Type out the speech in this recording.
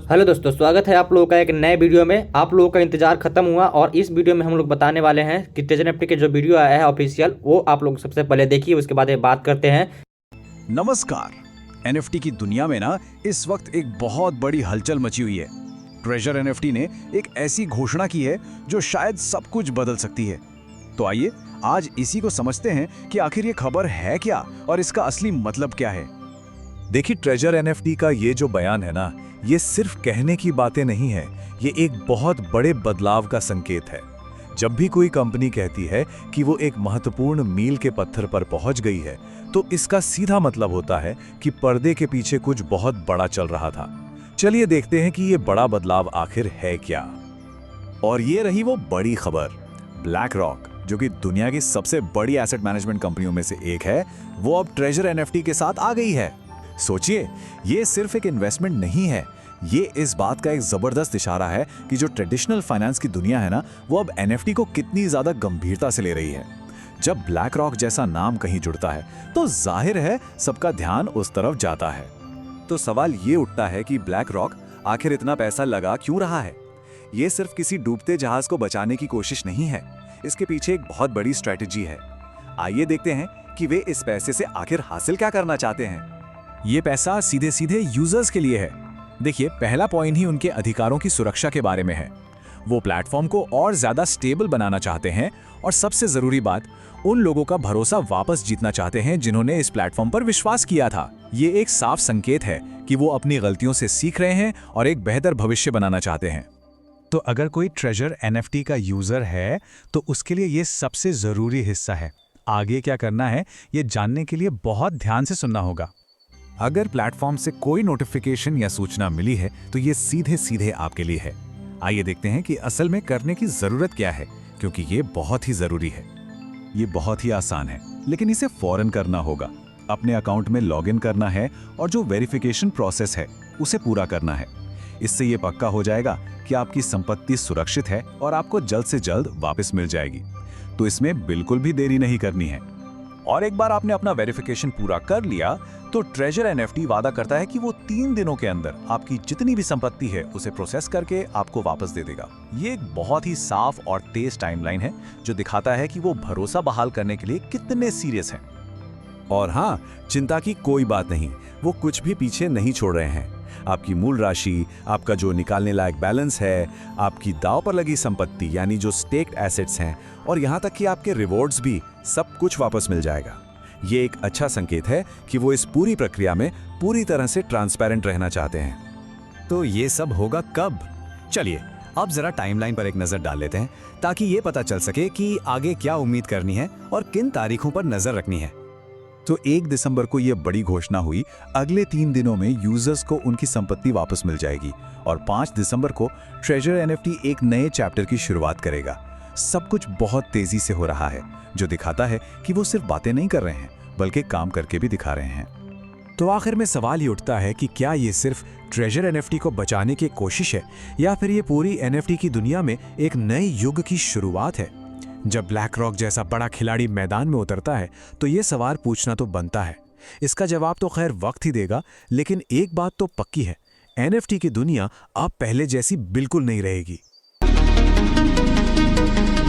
Hello दोस्तों, स्वागत है आप लोगों का एक नए वीडियो में। आप लोगों का इंतजार खत्म हुआ और इस वीडियो में हम लोग बताने वाले हैं कि ट्रेजर एनएफटी के जो वीडियो आया है ऑफिशियल, वो आप लोग सबसे पहले देखिए, उसके बाद ये बात करते हैं। नमस्कार। एनएफटी की दुनिया में ना इस वक्त एक बहुत बड़ी हलचल मची हुई है। ट्रेजर एनएफटी ने एक ऐसी घोषणा की है जो शायद सब कुछ बदल सकती है। तो आइए आज इसी को समझते हैं कि आखिर ये खबर है क्या और इसका असली मतलब क्या है। देखिए, ट्रेजर एनएफटी का ये जो बयान है ना, ये सिर्फ कहने की बातें नहीं है, ये एक बहुत बड़े बदलाव का संकेत है। जब भी कोई कंपनी कहती है कि वो एक महत्वपूर्ण मील के पत्थर पर पहुंच गई है, तो इसका सीधा मतलब होता है कि पर्दे के पीछे कुछ बहुत बड़ा चल रहा था। चलिए देखते हैं कि ये बड़ा बदलाव आखिर है क्या। और ये रही वो बड़ी खबर। ब्लैक रॉक, जो कि दुनिया की सबसे बड़ी एसेट मैनेजमेंट कंपनियों में से एक है, वो अब ट्रेजर एनएफटी के साथ आ गई है। सोचिए, ये सिर्फ एक इन्वेस्टमेंट नहीं है, ये इस बात का एक जबरदस्त इशारा है कि जो ट्रेडिशनल फाइनेंस की दुनिया है ना, वो अब एनएफटी को कितनी ज्यादा गंभीरता से ले रही है। जब ब्लैक रॉक जैसा नाम कहीं जुड़ता है तो जाहिर है सबका ध्यान उस तरफ जाता है। तो सवाल ये उठता है कि ब्लैक रॉक आखिर इतना पैसा लगा क्यों रहा है। ये सिर्फ किसी डूबते जहाज को बचाने की कोशिश नहीं है, इसके पीछे एक बहुत बड़ी स्ट्रेटेजी है। आइए देखते हैं कि वे इस पैसे से आखिर हासिल क्या करना चाहते हैं। ये पैसा सीधे सीधे यूजर्स के लिए है। देखिए, पहला पॉइंट ही उनके अधिकारों की सुरक्षा के बारे में है। वो प्लेटफॉर्म को और ज्यादा स्टेबल बनाना चाहते हैं और सबसे जरूरी बात, उन लोगों का भरोसा वापस जीतना चाहते हैं जिन्होंने इस प्लेटफॉर्म पर विश्वास किया था। ये एक साफ संकेत है कि वो अपनी गलतियों से सीख रहे हैं और एक बेहतर भविष्य बनाना चाहते हैं। तो अगर कोई ट्रेजर एनएफटी का यूजर है तो उसके लिए ये सबसे जरूरी हिस्सा है। आगे क्या करना है ये जानने के लिए बहुत ध्यान से सुनना होगा। अगर प्लेटफॉर्म से कोई नोटिफिकेशन या सूचना मिली है तो ये सीधे सीधे आपके लिए है। आइए देखते हैं कि असल में करने की जरूरत क्या है, क्योंकि ये बहुत ही जरूरी है। ये बहुत ही आसान है, लेकिन इसे फौरन करना होगा। अपने अकाउंट में लॉगिन करना है और जो वेरिफिकेशन प्रोसेस है उसे पूरा करना है। इससे ये पक्का हो जाएगा कि आपकी संपत्ति सुरक्षित है और आपको जल्द से जल्द वापस मिल जाएगी। तो इसमें बिल्कुल भी देरी नहीं करनी है। और एक बार आपने अपना वेरिफिकेशन पूरा कर लिया तो ट्रेजर एनएफटी वादा करता है कि वो 3 दिनों के अंदर आपकी जितनी भी संपत्ति है उसे प्रोसेस करके आपको वापस दे देगा। ये एक बहुत ही साफ और तेज टाइमलाइन है जो दिखाता है कि वो भरोसा बहाल करने के लिए कितने सीरियस हैं। और हाँ, चिंता की कोई बात नहीं, वो कुछ भी पीछे नहीं छोड़ रहे हैं। आपकी मूल राशि, आपका जो निकालने लायक बैलेंस है, आपकी दांव पर लगी संपत्ति यानी जो स्टेक्ड एसेट्स हैं, और यहाँ तक कि आपके रिवॉर्ड्स भी, सब कुछ वापस मिल जाएगा। ये एक अच्छा संकेत है कि वो इस पूरी प्रक्रिया में पूरी तरह से ट्रांसपेरेंट रहना चाहते हैं। तो ये सब होगा कब? चलिए अब जरा टाइमलाइन पर एक नजर डाल लेते हैं ताकि ये पता चल सके कि आगे क्या उम्मीद करनी है और किन तारीखों पर नजर रखनी है। तो 1 दिसंबर को यह बड़ी घोषणा हुई। अगले 3 दिनों में यूजर्स को उनकी संपत्ति वापस मिल जाएगी और 5 दिसंबर को ट्रेजर एनएफटी एक नए चैप्टर की शुरुआत करेगा। सब कुछ बहुत तेजी से हो रहा है, जो दिखाता है कि वो सिर्फ बातें नहीं कर रहे हैं बल्कि काम करके भी दिखा रहे हैं। तो आखिर में सवाल ये उठता है कि क्या ये सिर्फ ट्रेजर एनएफटी को बचाने की कोशिश है या फिर ये पूरी एनएफटी की दुनिया में एक नए युग की शुरुआत है। जब ब्लैक रॉक जैसा बड़ा खिलाड़ी मैदान में उतरता है तो ये सवाल पूछना तो बनता है। इसका जवाब तो खैर वक्त ही देगा, लेकिन एक बात तो पक्की है, एनएफटी की दुनिया अब पहले जैसी बिल्कुल नहीं रहेगी।